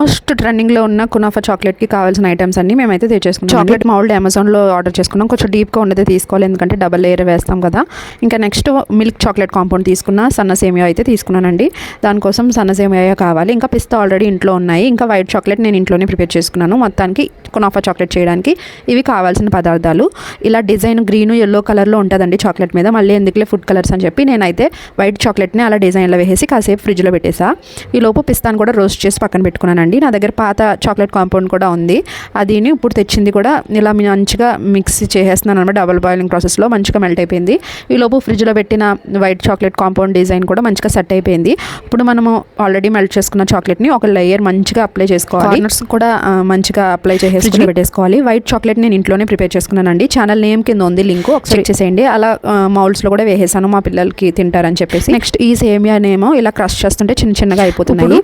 Most ట్రెండింగ్లో ఉన్న kunafa చాక్లెట్కి కావాల్సిన ఐటమ్స్ అన్ని మేమైతే తెచ్చేసుకున్నాం. చాక్లెట్ మౌల్డ్ అమెజాన్లో ఆర్డర్ చేసుకున్నాం. కొంచెం డీప్గా ఉండేది తీసుకోవాలి, ఎందుకంటే డబల్ లేయర్ వేస్తాం కదా. ఇంకా నెక్స్ట్ మిల్క్ చాక్లెట్ కాంపౌండ్ తీసుకున్న, సన్న సేమియా అయితే తీసుకున్నానండి. దానికోసం సన్న సేమియా కావాలి. ఇంకా పిస్తా ఆల్రెడీ ఇంట్లో ఉన్నాయి. ఇంకా వైట్ చాక్లెట్ నేను ఇంట్లోనే ప్రిపేర్ చేసుకున్నాను. మొత్తానికి కునాఫా చాక్లెట్ చేయడానికి ఇవి కావాల్సిన పదార్థాలు. ఇలా డిజైన్ గ్రీన్ ఎల్లో కలర్లో ఉంటుందండి చాక్లెట్ మీద. మళ్ళీ ఎందుకులే ఫుడ్ కలర్స్ అని చెప్పి నేనైతే వైట్ చాక్లెట్ని అలా డిజైన్లో వేసేసి కాసేపు ఫ్రిడ్జ్లో పెట్టేసా. ఈ లోపు పిస్తాను కూడా రోస్ట్ చేసి పక్కన పెట్టుకున్నాను. నా దగ్గర పాత చాక్లెట్ కాంపౌండ్ కూడా ఉంది. అదిని ఇప్పుడు తెచ్చింది కూడా ఇలా మంచిగా మిక్స్ చేసేస్తున్నాను అనమాట. డబుల్ బాయిలింగ్ ప్రాసెస్లో మంచిగా మెల్ట్ అయిపోయింది. ఈ లోపు ఫ్రిడ్జ్లో పెట్టిన వైట్ చాక్లెట్ కాంపౌండ్ డిజైన్ కూడా మంచిగా సెట్ అయిపోయింది. ఇప్పుడు మనము ఆల్రెడీ మెల్ట్ చేసుకున్న చాక్లెట్ని ఒక లేయర్ మంచిగా అప్లై చేసుకోవాలి. కార్నర్స్ కూడా మంచిగా అప్లై చేసి ఫ్రిడ్జ్లో పెట్టేసుకోవాలి. వైట్ చాక్లెట్ నేను ఇంట్లోనే ప్రిపేర్ చేసుకున్నానండి. ఛానల్ నేమ్ కింద ఉంది లింక్, ఒకసారి చేసేయండి. అలా మౌల్డ్స్లో కూడా వేసేసాను, మా పిల్లలకి తింటారని చెప్పేసి. నెక్స్ట్ ఈ సేమియానేమో ఇలా క్రష్ చేస్తుంటే చిన్న చిన్నగా అయిపోతున్నాయి.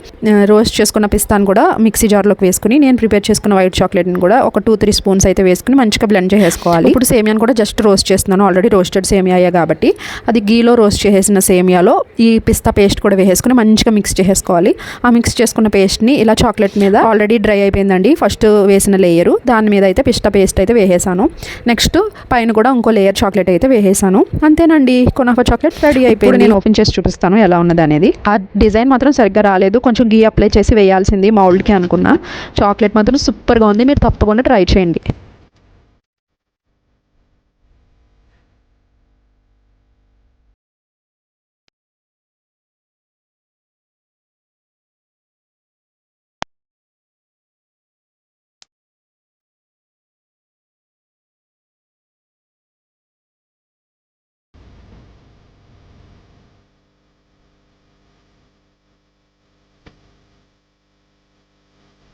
రోస్ట్ చేసుకున్న పిస్తాను కూడా మిక్సీ జార్లోకి వేసుకుని నేను ప్రిపేర్ చేసుకున్న వైట్ చాక్లెట్ని కూడా ఒక 2-3 స్పూన్స్ అయితే వేసుకుని మంచిగా బ్లెండ్ చేసేసుకోవాలి. ఇప్పుడు సేమియాని కూడా జస్ట్ రోస్ట్ చేస్తున్నాను. ఆల్రెడీ రోస్టెడ్ సేమియా కాబట్టి అది గీలో రోస్ట్ చేసేసిన సేమియాలో ఈ పిస్తా పేస్ట్ కూడా వేసుకుని మంచిగా మిక్స్ చేసేసుకోవాలి. ఆ మిక్స్ చేసుకున్న పేస్ట్ని ఇలా చాక్లెట్ మీద ఆల్రెడీ డ్రై అయిపోయిందండి ఫస్ట్ వేసిన లేయరు, దాని మీద అయితే పిస్తా పేస్ట్ అయితే వేసేసాను. నెక్స్ట్ పైన కూడా ఇంకో లేయర్ చాక్లెట్ అయితే వేసేసాను. అంతేనండి, కునాఫా చాక్లెట్ రెడీ అయిపోయింది. నేను ఓపెన్ చేసి చూపిస్తాను ఎలా ఉన్నది అనేది. ఆ డిజైన్ మాత్రం సరిగ్గా రాలేదు, కొంచెం గీ అప్లై చేసి వేయాల్సింది మౌల్డ్కి అనుకున్నా. చాక్లెట్ మాత్రం సూపర్గా ఉంది. మీరు తప్పకుండా ట్రై చేయండి.